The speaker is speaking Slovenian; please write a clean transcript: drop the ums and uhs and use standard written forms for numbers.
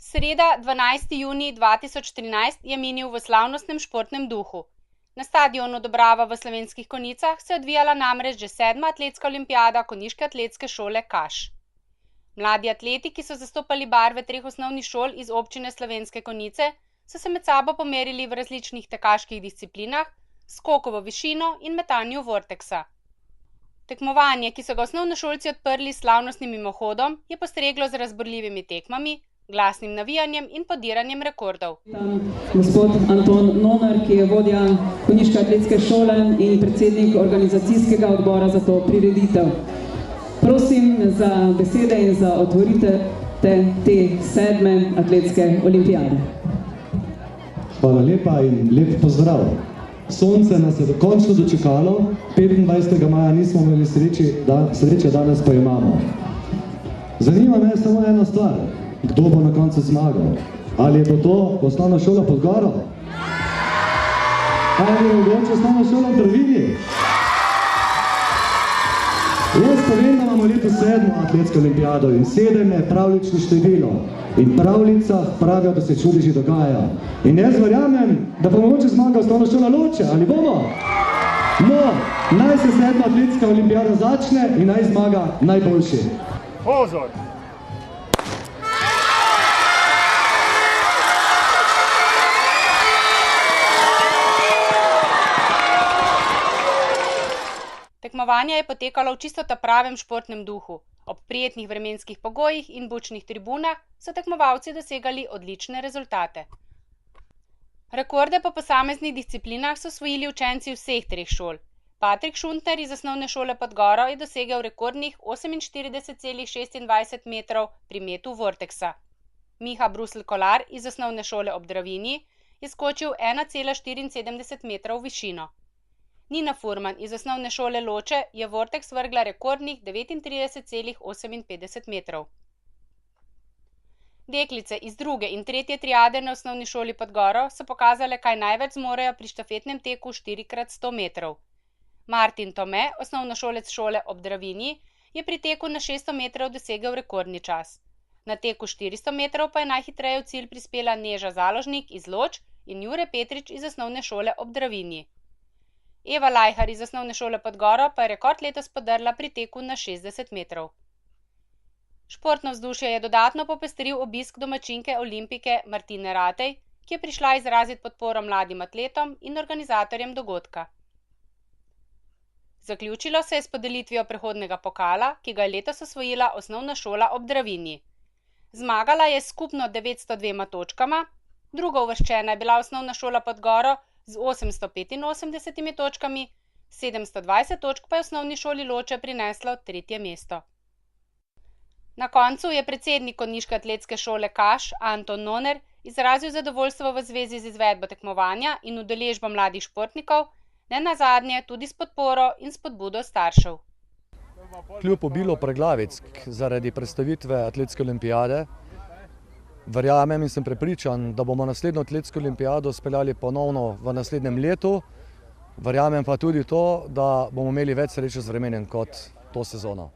Sreda, 12. junij 2013 je minil v slavnostnem športnem duhu. Na stadionu Dobrava v Slovenskih Konjicah se je odvijala namreč že 7. atletska olimpijada Konjiške atletske šole Kaš. Mladi atleti, ki so zastopali barve 3 osnovnih šol iz občine Slovenske Konjice, so se med sabo pomerili v različnih tekaških disciplinah, skoku v višino in metanju vorteksa. Tekmovanje, ki so ga osnovnošolci odprli s slavnostnim mimohodom, je postreglo z razburljivimi tekmami, glasnim navijanjem in podiranjem rekordov. Gospod Anton Nonar, ki je vodja Konjiške atletske šole in predsednik organizacijskega odbora za to prireditev. Prosim za besede in za otvoritev te 7. atletske olimpijade. Hvala lepa in lep pozdrav. Sonce nas je dokončno dočekalo, 25. maja nismo imeli sreče, danes pa imamo. Zanima me samo ena stvar, kdo bo na koncu zmagal? Ali je to osnovna šola Podgoro? Ali je mogoče osnovna šola v Drvini? Jaz pa vem, da imamo letos 7. atletsko olimpijado in 7 je pravlično število. In pravljica pravijo, da se čudeži dogaja. In jaz verjamem, da bo mogoče zmaga osnovna šola Loče, ali bomo? No, naj se 7. atletska olimpijada začne in naj zmaga najboljši. Pozor! Tekmovanje je potekalo v čisto pravem športnem duhu. Ob prijetnih vremenskih pogojih in bučnih tribunah so tekmovalci dosegali odlične rezultate. Rekorde po posameznih disciplinah so osvojili učenci vseh 3 šol. Patrik Šuntner iz osnovne šole Podgoro je dosegel rekordnih 48,26 metrov pri metu vorteksa. Miha Brusel Kolar iz osnovne šole ob Dravini je skočil 1,74 metrov v višino. Nina Furman iz osnovne šole Loče je vorteks vrgla rekordnih 39,58 metrov. Deklice iz 2. in 3. triade na osnovni šoli Podgoro so pokazale, kaj največ zmorejo pri štafetnem teku 4x100 metrov. Martin Tome, osnovnošolec šole ob Dravini, je pri teku na 600 metrov dosegel rekordni čas. Na teku 400 metrov pa je najhitreje v cilj prispela Neža Založnik iz Loč in Jure Petrič iz osnovne šole ob Dravini. Eva Lajhar iz osnovne šole Podgoro pa je rekord letos podrla pri teku na 60 metrov. Športno vzdušje je dodatno popestril obisk domačinke olimpike Martine Ratej, ki je prišla izraziti podporo mladim atletom in organizatorjem dogodka. Zaključilo se je s podelitvijo prehodnega pokala, ki ga je letos osvojila osnovna šola ob Dravini. Zmagala je skupno 902 točkama, druga uvrščena je bila osnovna šola Podgoro z 885 točkami, 720 točk pa je osnovni šoli Loče prineslo 3. mesto. Na koncu je predsednik Konjiške atletske šole Kaš Anton Nonar izrazil zadovoljstvo v zvezi z izvedbo tekmovanja in udeležbo mladih športnikov, nenazadnje tudi s podporo in spodbudo staršev. Kljub obilu preglavic zaradi predstavitve atletske olimpijade, verjamem in sem prepričan, da bomo naslednjo atletsko olimpijado speljali ponovno v naslednjem letu. Verjamem pa tudi to, da bomo imeli več sreče z vremenem kot to sezono.